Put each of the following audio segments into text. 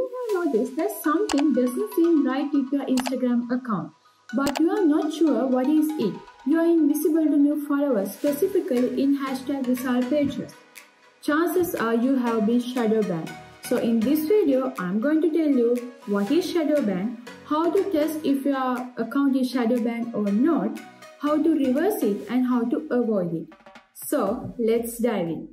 may have noticed that something doesn't seem right with your Instagram account, but you are not sure what is it. You are invisible to new followers, specifically in hashtag result pages. Chances are you have been shadow banned. So in this video, I'm going to tell you what is shadow ban, how to test if your account is shadow banned or not, how to reverse it and how to avoid it. So let's dive in.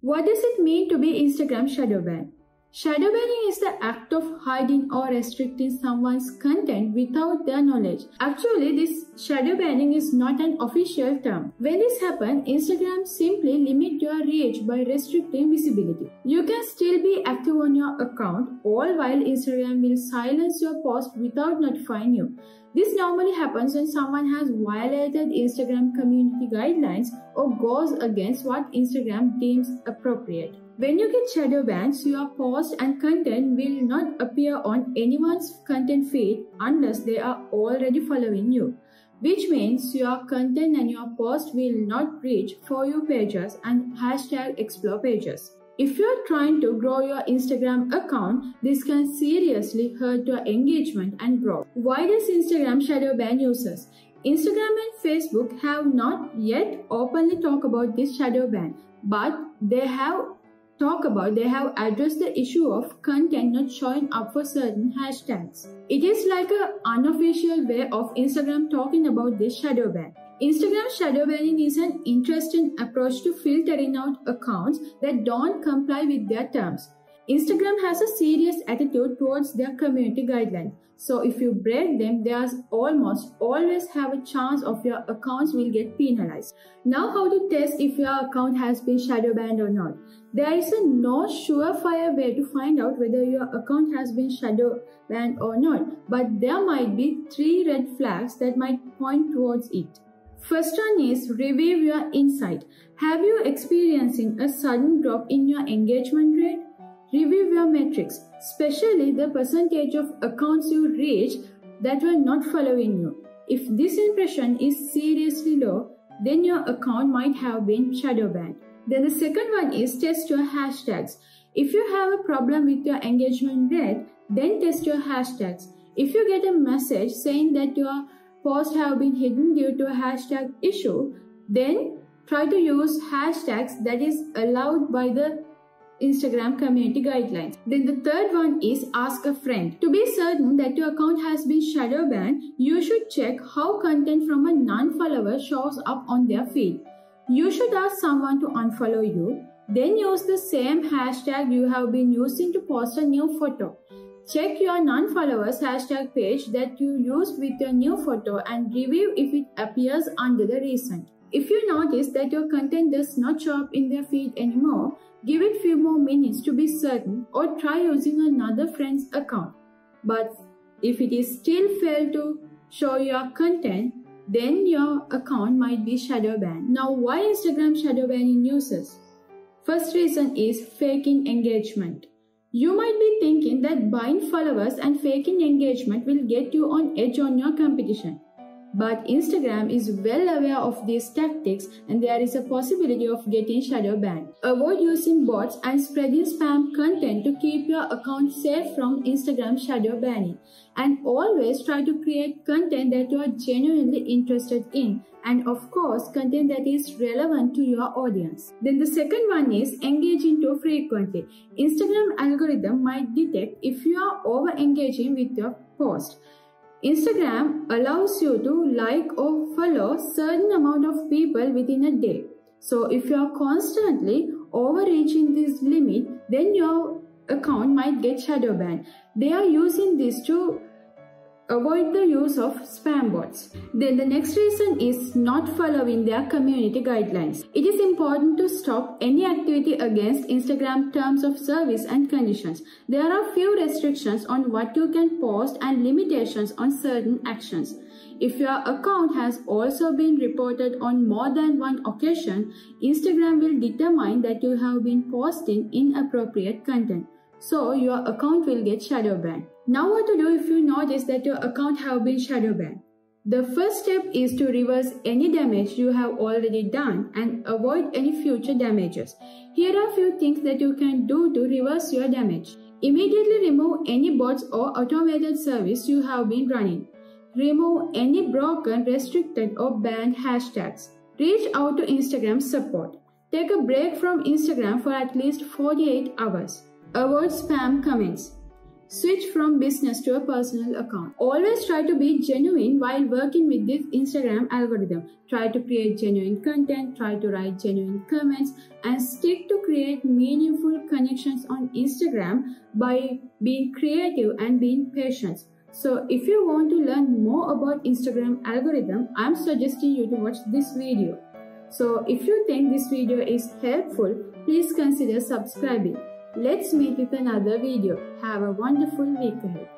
What does it mean to be Instagram shadow ban? Shadow banning is the act of hiding or restricting someone's content without their knowledge. Actually, this shadow banning is not an official term. When this happens, Instagram simply limits your reach by restricting visibility. You can still be active on your account, all while Instagram will silence your post without notifying you. This normally happens when someone has violated Instagram community guidelines or goes against what Instagram deems appropriate. When you get shadow banned, your post and content will not appear on anyone's content feed unless they are already following you, which means your content and your post will not reach For You pages and hashtag explore pages. If you are trying to grow your Instagram account, this can seriously hurt your engagement and growth. Why does Instagram shadow ban users? Instagram and Facebook have not yet openly talked about this shadow ban, but they have addressed the issue of content not showing up for certain hashtags. It is like an unofficial way of Instagram talking about this shadow ban. Instagram shadow banning is an interesting approach to filtering out accounts that don't comply with their terms. Instagram has a serious attitude towards their community guidelines. So if you break them, there's almost always have a chance of your accounts will get penalized. Now how to test if your account has been shadow banned or not. There is no surefire way to find out whether your account has been shadow banned or not, but there might be 3 red flags that might point towards it. First one is review your insight. Have you experiencing a sudden drop in your engagement rate? Review your metrics, especially the percentage of accounts you reached that were not following you. If this impression is seriously low, then your account might have been shadow banned. Then the second one is test your hashtags. If you have a problem with your engagement rate, then test your hashtags. If you get a message saying that your posts have been hidden due to a hashtag issue, then try to use hashtags that is allowed by the Instagram community guidelines. Then the third one is ask a friend. To be certain that your account has been shadow banned, you should check how content from a non-follower shows up on their feed. You should ask someone to unfollow you, then use the same hashtag you have been using to post a new photo. Check your non-followers hashtag page that you used with your new photo and review if it appears under the recent. If you notice that your content does not show up in their feed anymore, give it few more minutes to be certain or try using another friend's account. But if it is still failed to show your content, then your account might be shadow banned. Now why Instagram shadow banning users? First reason is faking engagement. You might be thinking that buying followers and faking engagement will get you on edge on your competition. But Instagram is well aware of these tactics and there is a possibility of getting shadow banned. Avoid using bots and spreading spam content to keep your account safe from Instagram shadow banning. And always try to create content that you are genuinely interested in, and of course content that is relevant to your audience. Then the second one is engaging too frequently. Instagram algorithm might detect if you are over engaging with your post. Instagram allows you to like or follow certain amount of people within a day. So if you are constantly overreaching this limit, then your account might get shadow banned. They are using this to avoid the use of spam bots. Then the next reason is not following their community guidelines. It is important to stop any activity against Instagram terms of service and conditions. There are few restrictions on what you can post and limitations on certain actions. If your account has also been reported on more than one occasion, Instagram will determine that you have been posting inappropriate content. So your account will get shadow banned. Now what to do if you notice that your account have been shadow banned? The first step is to reverse any damage you have already done and avoid any future damages. Here are a few things that you can do to reverse your damage. Immediately remove any bots or automated service you have been running. Remove any broken, restricted or banned hashtags. Reach out to Instagram support. Take a break from Instagram for at least 48 hours. Avoid spam comments. Switch from business to a personal account. Always try to be genuine while working with this Instagram algorithm. Try to create genuine content, try to write genuine comments, and stick to create meaningful connections on Instagram by being creative and being patient. So if you want to learn more about Instagram algorithm, I'm suggesting you to watch this video. So if you think this video is helpful, please consider subscribing. Let's meet with another video. Have a wonderful week ahead.